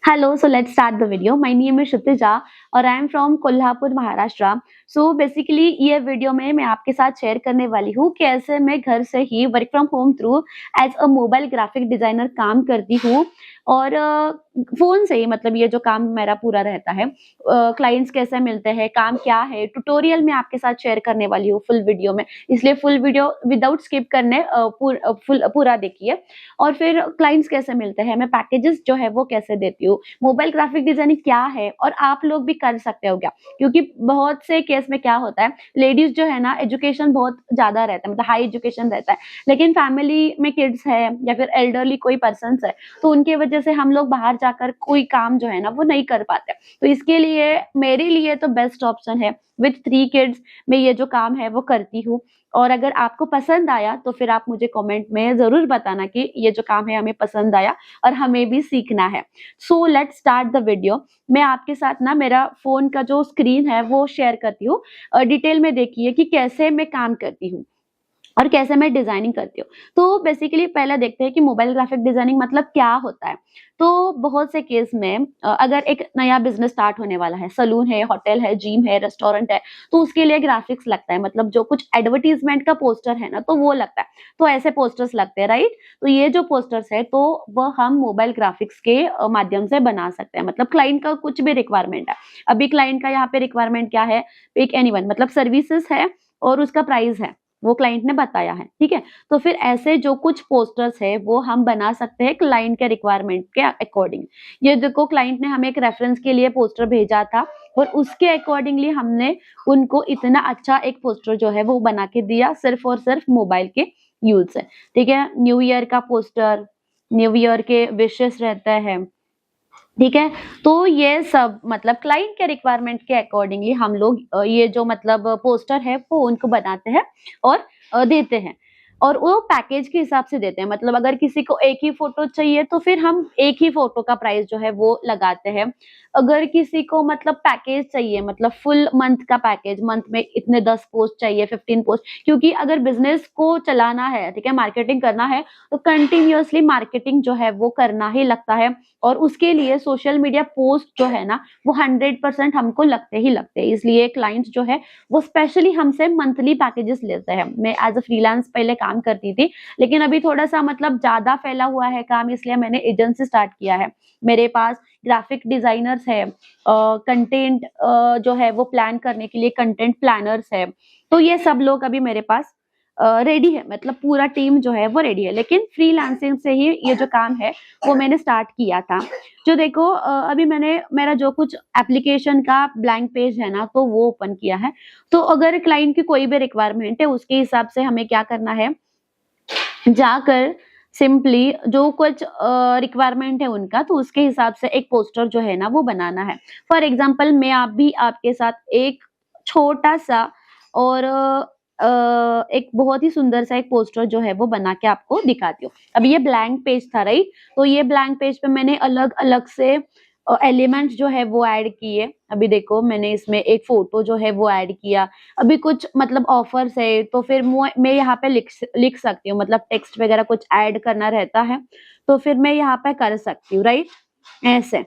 Hello, so let's start the video. My name is Shrutika और I am from Kolhapur Maharashtra. So basically ये video में मैं आपके साथ शेयर करने वाली हूँ कैसे मैं घर से ही work from home through as a mobile graphic designer काम करती हूँ और फोन से ही मतलब ये जो काम मेरा पूरा रहता है। क्लाइंट्स कैसे मिलते हैं, काम क्या है, ट्यूटोरियल मैं आपके साथ शेयर करने वाली हूँ फुल वीडियो में, इसलिए फुल वीडियो विदाउट स्किप करने पूरा देखिए। और फिर क्लाइंट्स कैसे मिलते हैं, मैं पैकेजेस जो है वो कैसे देती हूँ, मोबाइल ग्राफिक डिजाइनिंग क्या है और आप लोग भी कर सकते हो क्या, क्योंकि बहुत से केस में क्या होता है लेडीज जो है ना एजुकेशन बहुत ज्यादा रहता है, मतलब हाई एजुकेशन रहता है, लेकिन फैमिली में किड्स है या फिर एल्डरली कोई पर्सन है तो उनके वजह से हम लोग बाहर जाकर कोई काम जो है ना वो नहीं कर पाते। तो इसके लिए मेरे लिए तो बेस्ट ऑप्शन है, विथ 3 किड्स मैं ये जो काम है वो करती हूँ। और अगर आपको पसंद आया तो फिर आप मुझे कमेंट में जरूर बताना कि ये जो काम है हमें पसंद आया और हमें भी सीखना है। So let's start the video. मैं आपके साथ ना मेरा फोन का जो स्क्रीन है वो शेयर करती हूँ, डिटेल में देखिए कि कैसे मैं काम करती हूँ और कैसे मैं डिजाइनिंग करती हूँ। तो बेसिकली पहले देखते हैं कि मोबाइल ग्राफिक डिजाइनिंग मतलब क्या होता है। तो बहुत से केस में अगर एक नया बिजनेस स्टार्ट होने वाला है, सलून है, होटल है, जिम है, रेस्टोरेंट है, तो उसके लिए ग्राफिक्स लगता है, मतलब जो कुछ एडवर्टीजमेंट का पोस्टर है ना तो वो लगता है। तो ऐसे पोस्टर्स लगते हैं, राइट। तो ये जो पोस्टर्स है तो वह हम मोबाइल ग्राफिक्स के माध्यम से बना सकते हैं, मतलब क्लाइंट का कुछ भी रिक्वायरमेंट है। अभी क्लाइंट का यहाँ पे रिक्वायरमेंट क्या है, पिक एनीवन मतलब सर्विसेज है और उसका प्राइस है, वो क्लाइंट ने बताया है, ठीक है। तो फिर ऐसे जो कुछ पोस्टर्स है वो हम बना सकते हैं क्लाइंट के रिक्वायरमेंट के अकॉर्डिंग। ये देखो क्लाइंट ने हमें एक रेफरेंस के लिए पोस्टर भेजा था और उसके अकॉर्डिंगली हमने उनको इतना अच्छा एक पोस्टर जो है वो बना के दिया, सिर्फ और सिर्फ मोबाइल के यूज से, ठीक है। न्यू ईयर का पोस्टर, न्यू ईयर के विशेष रहता है, ठीक है। तो ये सब मतलब क्लाइंट के रिक्वायरमेंट के अकॉर्डिंगली हम लोग ये जो मतलब पोस्टर है वो उनको बनाते हैं और देते हैं। और वो पैकेज के हिसाब से देते हैं, मतलब अगर किसी को एक ही फोटो चाहिए तो फिर हम एक ही फोटो का प्राइस जो है वो लगाते हैं। अगर किसी को मतलब पैकेज चाहिए, मतलब फुल मंथ का पैकेज, मंथ में इतने 10 पोस्ट चाहिए, 15 पोस्ट, क्योंकि अगर बिजनेस को चलाना है, ठीक है, मार्केटिंग करना है तो कंटिन्यूअसली मार्केटिंग जो है वो करना ही लगता है। और उसके लिए सोशल मीडिया पोस्ट जो है ना वो 100% हमको लगते ही लगते हैं, इसलिए क्लाइंट्स जो है वो स्पेशली हमसे मंथली पैकेजेस लेते हैं। मैं एज अ फ्रीलांस पहले काम करती थी, लेकिन अभी थोड़ा सा मतलब ज्यादा फैला हुआ है काम, इसलिए मैंने एजेंसी स्टार्ट किया है। मेरे पास ग्राफिक डिजाइनर्स है, कंटेंट जो है वो प्लान करने के लिए कंटेंट प्लानर्स है। तो ये सब लोग अभी मेरे पास रेडी है, मतलब पूरा टीम जो है वो रेडी है, लेकिन फ्रीलांसिंग से ही ये जो काम है वो मैंने स्टार्ट किया था। जो देखो अभी मैंने मेरा जो कुछ एप्लीकेशन का ब्लैंक पेज है ना तो वो ओपन किया है। तो अगर क्लाइंट की कोई भी रिक्वायरमेंट है उसके हिसाब से हमें क्या करना है, जाकर सिंपली जो कुछ रिक्वायरमेंट है उनका तो उसके हिसाब से एक पोस्टर जो है ना वो बनाना है। फॉर एग्जाम्पल मैं आप भी आपके साथ एक छोटा सा और एक बहुत ही सुंदर सा एक पोस्टर जो है वो बना के आपको दिखाती हूँ। अब ये ब्लैंक पेज था, राइट। तो ये ब्लैंक पेज पे मैंने अलग अलग से एलिमेंट्स जो है वो ऐड किए। अभी देखो मैंने इसमें एक फोटो जो है वो ऐड किया। अभी कुछ मतलब ऑफर्स है तो फिर मैं यहाँ पे लिख सकती हूँ, मतलब टेक्स्ट वगैरह कुछ ऐड करना रहता है तो फिर मैं यहाँ पे कर सकती हूँ, राइट। ऐसे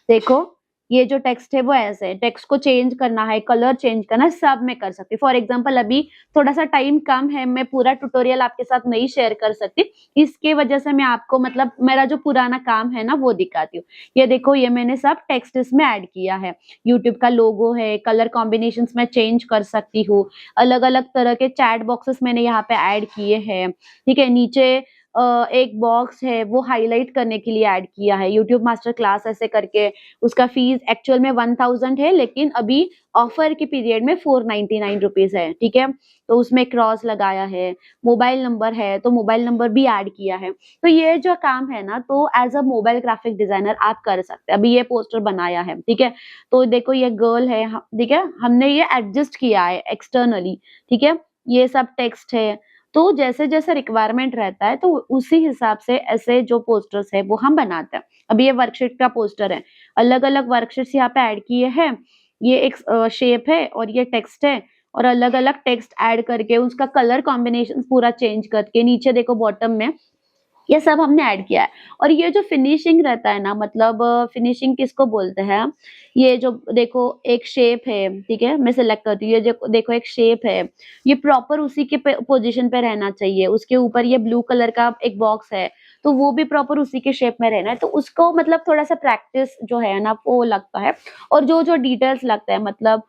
देखो ये जो टेक्स्ट है वो ऐसे है, टेक्स्ट को चेंज करना है, कलर चेंज करना है, सब मैं कर सकती हूँ। फॉर एग्जाम्पल अभी थोड़ा सा टाइम कम है, मैं पूरा ट्यूटोरियल आपके साथ नहीं शेयर कर सकती, इसके वजह से मैं आपको मतलब मेरा जो पुराना काम है ना वो दिखाती हूँ। ये देखो ये मैंने सब टेक्स्ट इसमें ऐड किया है, यूट्यूब का लोगो है, कलर कॉम्बिनेशंस में चेंज कर सकती हूँ, अलग अलग तरह के चैट बॉक्सेस मैंने यहाँ पे ऐड किए हैं, ठीक है। नीचे एक बॉक्स है वो हाईलाइट करने के लिए ऐड किया है, यूट्यूब मास्टर क्लास ऐसे करके। उसका फीस एक्चुअल में 1000 है, लेकिन अभी ऑफर के पीरियड में 499 रुपीज है, ठीक है। तो उसमें क्रॉस लगाया है, मोबाइल नंबर है तो मोबाइल नंबर भी ऐड किया है। तो ये जो काम है ना तो as a mobile graphic designer आप कर सकते हैं। अभी ये पोस्टर बनाया है, ठीक है। तो देखो ये गर्ल है, ठीक है, हमने ये एडजस्ट किया है एक्सटर्नली, ठीक है। ये सब टेक्स्ट है, तो जैसे जैसे रिक्वायरमेंट रहता है तो उसी हिसाब से ऐसे जो पोस्टर्स है वो हम बनाते हैं। अभी ये वर्कशीट का पोस्टर है, अलग अलग वर्कशीट्स यहाँ पे ऐड किए हैं। ये एक शेप है और ये टेक्स्ट है, और अलग अलग टेक्स्ट ऐड करके उसका कलर कॉम्बिनेशन पूरा चेंज करके नीचे देखो बॉटम में ये सब हमने ऐड किया है। और ये जो फिनिशिंग रहता है ना, मतलब फिनिशिंग किसको बोलते हैं, ये जो देखो एक शेप है, ठीक है, मैं सिलेक्ट करती हूँ, ये जो देखो एक शेप है, ये प्रॉपर उसी के पोजीशन पे रहना चाहिए। उसके ऊपर ये ब्लू कलर का एक बॉक्स है, तो वो भी प्रॉपर उसी के शेप में रहना है। तो उसको मतलब थोड़ा सा प्रैक्टिस जो है ना वो लगता है। और जो जो डिटेल्स लगता है, मतलब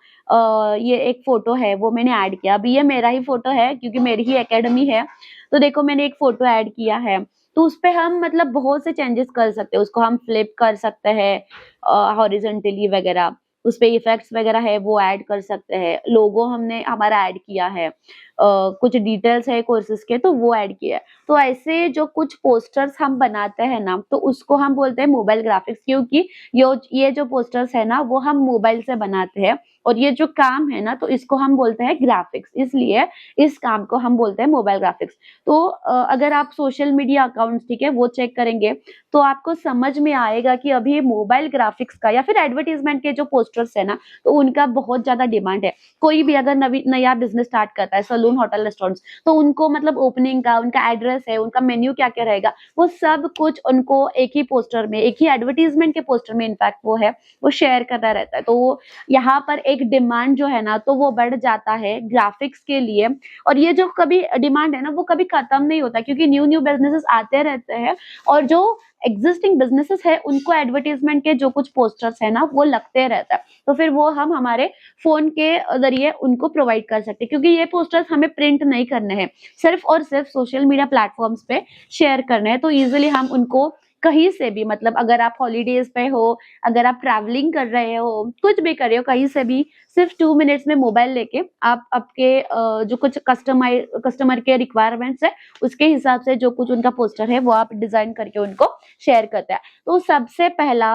ये एक फोटो है वो मैंने ऐड किया। अभी ये मेरा ही फोटो है क्योंकि मेरी ही एकेडमी है। तो देखो मैंने एक फोटो ऐड किया है, तो उसपे हम मतलब बहुत से चेंजेस कर सकते हैं। उसको हम फ्लिप कर सकते हैं हॉरिजॉन्टली वगैरह, उसपे इफेक्ट्स वगैरह है वो ऐड कर सकते हैं। लोगो हमने हमारा ऐड किया है, कुछ डिटेल्स है कोर्सेज के तो वो ऐड किया है। तो ऐसे जो कुछ पोस्टर्स हम बनाते हैं ना, तो उसको हम बोलते हैं मोबाइल ग्राफिक्स, क्योंकि ये जो पोस्टर्स है ना वो हम मोबाइल से बनाते हैं। और ये जो काम है ना तो इसको हम बोलते हैं ग्राफिक्स, इसलिए इस काम को हम बोलते हैं मोबाइल ग्राफिक्स। तो अगर आप सोशल मीडिया अकाउंट्स, ठीक है, वो चेक करेंगे तो आपको समझ में आएगा कि अभी मोबाइल ग्राफिक्स का या फिर एडवर्टाइजमेंट के जो पोस्टर्स है ना, तो उनका बहुत ज्यादा डिमांड है। कोई भी अगर नया बिजनेस स्टार्ट करता है, सलून, होटल, रेस्टोरेंट्स, तो उनको मतलब ओपनिंग का उनका एड्रेस है, उनका मेन्यू क्या क्या रहेगा, वो सब कुछ उनको एक ही पोस्टर में, एक ही एडवर्टीजमेंट के पोस्टर में इनफैक्ट वो है वो शेयर करना रहता है। तो यहाँ पर एक डिमांड जो है ना तो वो बढ़ जाता है ग्राफिक्स के लिए। और ये जो कभी डिमांड है ना वो कभी खत्म नहीं होता, क्योंकि न्यू न्यू बिजनेसेस आते रहते हैं। और जो एग्जिस्टिंग बिजनेसेस है उनको एडवर्टीजमेंट के जो कुछ पोस्टर्स है ना वो लगते रहता है। तो फिर वो हम हमारे फोन के जरिए उनको प्रोवाइड कर सकते हैं, क्योंकि ये पोस्टर्स हमें प्रिंट नहीं करने हैं, सिर्फ और सिर्फ सोशल मीडिया प्लेटफॉर्म्स पे शेयर करने हैं। तो इजिली हम उनको कहीं से भी, मतलब अगर आप हॉलीडेज पे हो, अगर आप ट्रैवलिंग कर रहे हो, कुछ भी कर रहे हो, कहीं से भी सिर्फ 2 मिनट्स में मोबाइल लेके आप आपके जो कुछ कस्टमर के रिक्वायरमेंट्स है उसके हिसाब से जो कुछ उनका पोस्टर है वो आप डिजाइन करके उनको शेयर करते हैं। तो सबसे पहला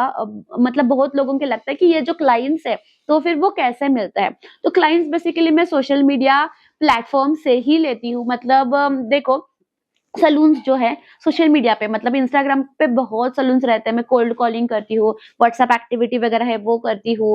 मतलब बहुत लोगों के लगता है कि ये जो क्लाइंट्स है तो फिर वो कैसे मिलता है। तो क्लाइंट्स बेसिकली मैं सोशल मीडिया प्लेटफॉर्म से ही लेती हूँ। मतलब देखो सलून्स जो है सोशल मीडिया पे, मतलब इंस्टाग्राम पे बहुत सलून्स रहते हैं, मैं कोल्ड कॉलिंग करती हूँ, व्हाट्सएप एक्टिविटी वगैरह है वो करती हूँ।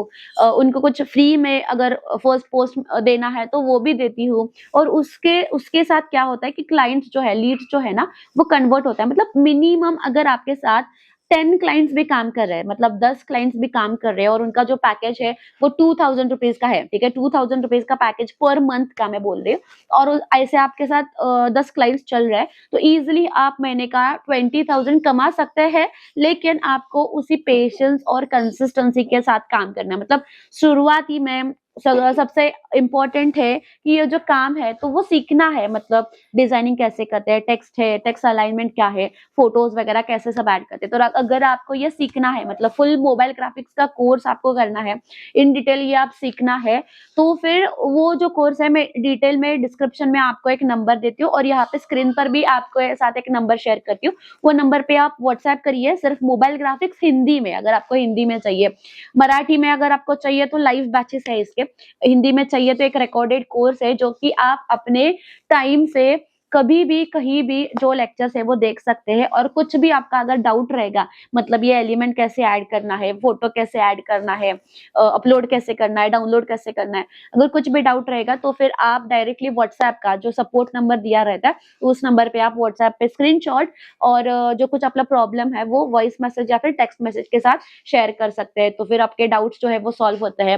उनको कुछ फ्री में अगर फर्स्ट पोस्ट देना है तो वो भी देती हूँ। और उसके उसके साथ क्या होता है कि क्लाइंट्स जो है, लीड्स जो है ना, वो कन्वर्ट होता है। मतलब मिनिमम अगर आपके साथ 10 क्लाइंट्स भी काम कर रहे हैं, मतलब 10 क्लाइंट्स भी काम कर रहे हैं और उनका जो पैकेज है वो 2000 रुपीज का है, ठीक है, 2000 रुपीज का पैकेज पर मंथ का मैं बोल रही हूँ। और ऐसे आपके साथ 10 क्लाइंट्स चल रहे हैं तो इजिली आप महीने का 20,000 कमा सकते हैं। लेकिन आपको उसी पेशेंस और कंसिस्टेंसी के साथ काम करना है। मतलब शुरुआती में सबसे इम्पोर्टेंट है कि ये जो काम है तो वो सीखना है। मतलब डिजाइनिंग कैसे करते हैं, टेक्स्ट है, टेक्स्ट अलाइनमेंट क्या है, फोटोज वगैरह कैसे सब ऐड करते हैं। तो अगर आपको ये सीखना है, मतलब फुल मोबाइल ग्राफिक्स का कोर्स आपको करना है, इन डिटेल ये आप सीखना है, तो फिर वो जो कोर्स है मैं डिटेल में डिस्क्रिप्शन में आपको एक नंबर देती हूँ और यहाँ पे स्क्रीन पर भी आपको साथ एक नंबर शेयर करती हूँ। वो नंबर पे आप व्हाट्सएप करिए, सिर्फ मोबाइल ग्राफिक्स हिंदी में, अगर आपको हिंदी में चाहिए। मराठी में अगर आपको चाहिए तो लाइव बैचेस है इसके। हिंदी में चाहिए तो एक रिकॉर्डेड कोर्स है जो कि आप अपने टाइम से कभी भी कहीं भी जो लेक्चर्स है वो देख सकते हैं। और कुछ भी आपका अगर डाउट रहेगा, मतलब ये एलिमेंट कैसे ऐड करना है, फोटो कैसे ऐड करना है, अपलोड कैसे करना है, डाउनलोड कैसे करना है, अगर कुछ भी डाउट रहेगा तो फिर आप डायरेक्टली व्हाट्सएप का जो सपोर्ट नंबर दिया रहता है उस नंबर पे आप व्हाट्सएप पे स्क्रीनशॉट और जो कुछ आपका प्रॉब्लम है वो वॉइस मैसेज या फिर टेक्स्ट मैसेज के साथ शेयर कर सकते हैं। तो फिर आपके डाउट्स जो है वो सॉल्व होते हैं।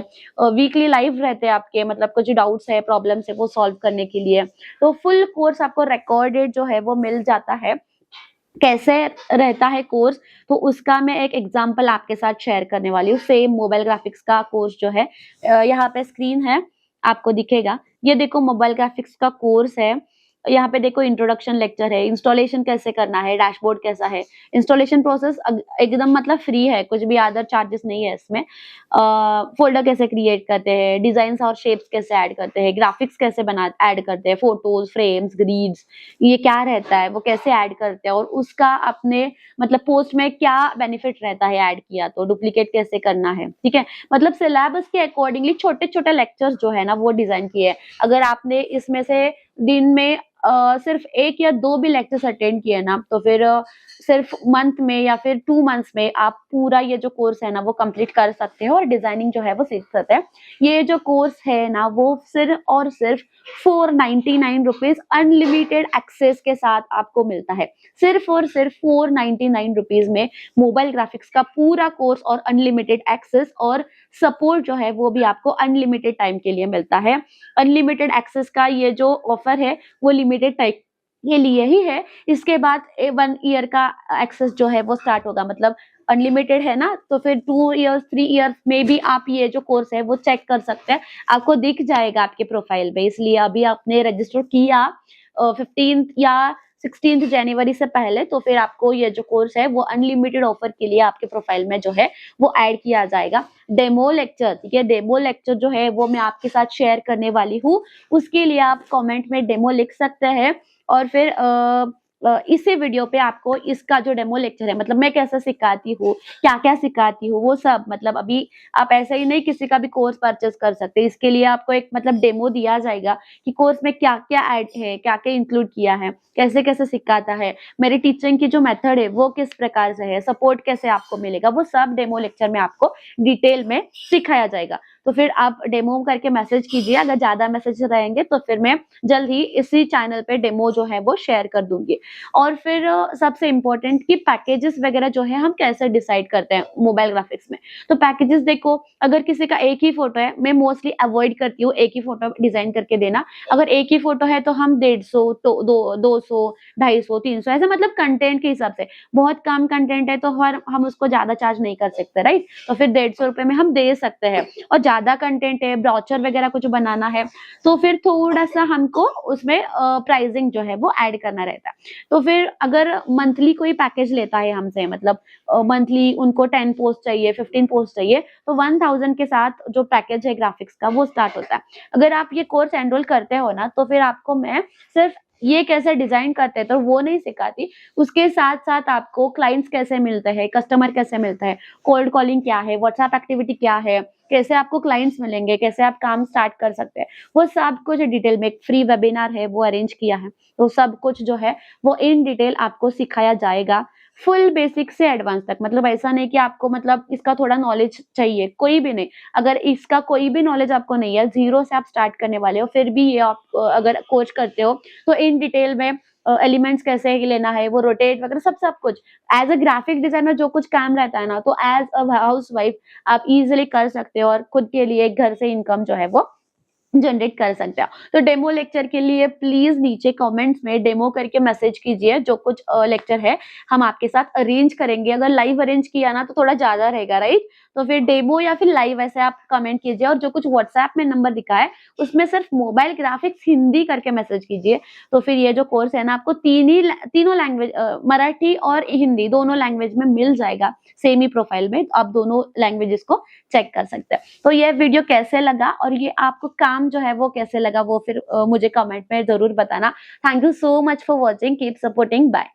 वीकली लाइव रहते हैं आपके, मतलब कुछ डाउट्स है, प्रॉब्लम्स है, वो सॉल्व करने के लिए। तो फुल कोर्स आपको रिकॉर्डेड जो है वो मिल जाता है। कैसे रहता है कोर्स, तो उसका मैं एक एग्जांपल आपके साथ शेयर करने वाली हूँ। सेम मोबाइल ग्राफिक्स का कोर्स जो है, यहाँ पे स्क्रीन है, आपको दिखेगा। ये देखो मोबाइल ग्राफिक्स का कोर्स है। यहाँ पे देखो इंट्रोडक्शन लेक्चर है, इंस्टॉलेशन कैसे करना है, डैशबोर्ड कैसा है। इंस्टॉलेशन प्रोसेस एकदम मतलब फ्री है, कुछ भी अदर चार्जेस नहीं है इसमें। फोल्डर कैसे क्रिएट करते हैं, डिजाइन और शेप्स कैसे ऐड करते हैं, ग्राफिक्स कैसे बना ऐड करते हैं, फोटोज, फ्रेम्स, ग्रिड्स, ये क्या रहता है वो कैसे ऐड करते हैं, और उसका अपने मतलब पोस्ट में क्या बेनिफिट रहता है ऐड किया तो, डुप्लीकेट कैसे करना है, ठीक है। मतलब सिलेबस के अकॉर्डिंगली छोटे छोटे लेक्चर्स जो है ना वो डिजाइन किए हैं। अगर आपने इसमें से दिन में सिर्फ 1 या 2 भी लेक्चर्स अटेंड किए ना, तो फिर सिर्फ मंथ में या फिर 2 मंथ्स में आप पूरा ये जो कोर्स है ना वो कंप्लीट कर सकते हो और डिजाइनिंग जो है वो सीख सकते हैं। ये जो कोर्स है ना वो सिर्फ और सिर्फ 499 रुपीज अनलिमिटेड एक्सेस के साथ आपको मिलता है। सिर्फ और सिर्फ 499 रुपीज में मोबाइल ग्राफिक्स का पूरा कोर्स और अनलिमिटेड एक्सेस और सपोर्ट जो है वो भी आपको अनलिमिटेड टाइम के लिए मिलता है। अनलिमिटेड एक्सेस का ये जो ऑफर है वो लिमिटेड टाइम के लिए ही है। इसके बाद 1 ईयर का एक्सेस जो है वो स्टार्ट होगा, मतलब अनलिमिटेड है ना, तो फिर 2 इयर्स 3 इयर्स में भी आप ये जो कोर्स है वो चेक कर सकते हैं, आपको दिख जाएगा आपके प्रोफाइल पे। इसलिए अभी आपने रजिस्टर किया 15 या 16 जनवरी से पहले, तो फिर आपको ये जो कोर्स है वो अनलिमिटेड ऑफर के लिए आपके प्रोफाइल में जो है वो ऐड किया जाएगा। डेमो लेक्चर, ठीक है, डेमो लेक्चर जो है वो मैं आपके साथ शेयर करने वाली हूँ, उसके लिए आप कमेंट में डेमो लिख सकते हैं और फिर इसी वीडियो पे आपको इसका जो डेमो लेक्चर है, मतलब मैं कैसे सिखाती हूँ, क्या क्या सिखाती हूँ, वो सब, मतलब अभी आप ऐसे ही नहीं किसी का भी कोर्स परचेस कर सकते। इसके लिए आपको एक मतलब डेमो दिया जाएगा कि कोर्स में क्या क्या ऐड है, क्या क्या इंक्लूड किया है, कैसे कैसे सिखाता है, मेरी टीचिंग की जो मेथड है वो किस प्रकार से है, सपोर्ट कैसे आपको मिलेगा, वो सब डेमो लेक्चर में आपको डिटेल में सिखाया जाएगा। तो फिर आप डेमो करके मैसेज कीजिए, अगर ज्यादा मैसेज रहेंगे तो फिर मैं जल्द ही इसी चैनल पे डेमो जो है वो शेयर कर दूंगी। और फिर सबसे इम्पोर्टेंट कि पैकेजेस वगैरह जो है हम कैसे डिसाइड करते हैं मोबाइल ग्राफिक्स में। तो पैकेजेस देखो, अगर किसी का एक ही फोटो है, मैं मोस्टली अवॉइड करती हूँ एक ही फोटो डिजाइन करके देना। अगर एक ही फोटो है तो हम 150, तो 200, 250, 300 ऐसे, मतलब कंटेंट के हिसाब से। बहुत कम कंटेंट है तो हम उसको ज्यादा चार्ज नहीं कर सकते, राइट, तो फिर 150 रुपए में हम दे सकते हैं। और ज्यादा कंटेंट है, ब्रोचर वगैरह कुछ बनाना है, तो फिर थोड़ा सा हमको उसमें प्राइसिंग जो है वो ऐड करना रहता है। तो फिर अगर मंथली कोई पैकेज लेता है हमसे, मतलब मंथली उनको 10 पोस्ट चाहिए, 15 पोस्ट चाहिए, तो 1000 के साथ जो पैकेज है ग्राफिक्स का वो स्टार्ट होता है। अगर आप ये कोर्स एनरोल करते हो ना, तो फिर आपको मैं सिर्फ ये कैसे डिजाइन करते हैं तो वो नहीं सिखाती, उसके साथ साथ आपको क्लाइंट्स कैसे मिलते हैं, कस्टमर कैसे मिलता है, कोल्ड कॉलिंग क्या है, व्हाट्सएप एक्टिविटी क्या है, कैसे आपको क्लाइंट्स मिलेंगे, कैसे आप काम स्टार्ट कर सकते हैं, वो सब कुछ डिटेल में। एक फ्री वेबिनार है वो अरेंज किया है, तो सब कुछ जो है वो इन डिटेल आपको सिखाया जाएगा, फुल बेसिक से एडवांस तक। मतलब ऐसा नहीं कि आपको मतलब इसका थोड़ा नॉलेज चाहिए, कोई भी नहीं। अगर इसका कोई भी नॉलेज आपको नहीं है, जीरो से आप स्टार्ट करने वाले हो, फिर भी ये आप अगर कोच करते हो तो इन डिटेल में एलिमेंट्स कैसे लेना है, वो रोटेट वगैरह सब सब कुछ, एज अ ग्राफिक डिजाइनर जो कुछ काम रहता है ना, तो एज अ हाउस वाइफ आप इजिली कर सकते हो और खुद के लिए घर से इनकम जो है वो जनरेट कर सकते हो। तो डेमो लेक्चर के लिए प्लीज नीचे कमेंट्स में डेमो करके मैसेज कीजिए, जो कुछ लेक्चर है हम आपके साथ अरेंज करेंगे। अगर लाइव अरेंज किया ना तो थोड़ा ज्यादा रहेगा, राइट, तो फिर डेमो या फिर लाइव ऐसे आप कमेंट कीजिए। और जो कुछ व्हाट्सएप में नंबर दिखा है उसमें सिर्फ मोबाइल ग्राफिक्स हिंदी करके मैसेज कीजिए। तो फिर ये जो कोर्स है ना आपको तीनों लैंग्वेज, मराठी और हिंदी दोनों लैंग्वेज में मिल जाएगा सेम ही प्रोफाइल में, आप दोनों लैंग्वेजेस को चेक कर सकते हैं। तो ये वीडियो कैसे लगा और ये आपको काम जो है वो कैसे लगा, वो फिर मुझे कमेंट में जरूर बताना। Thank you so much for watching, keep supporting, bye.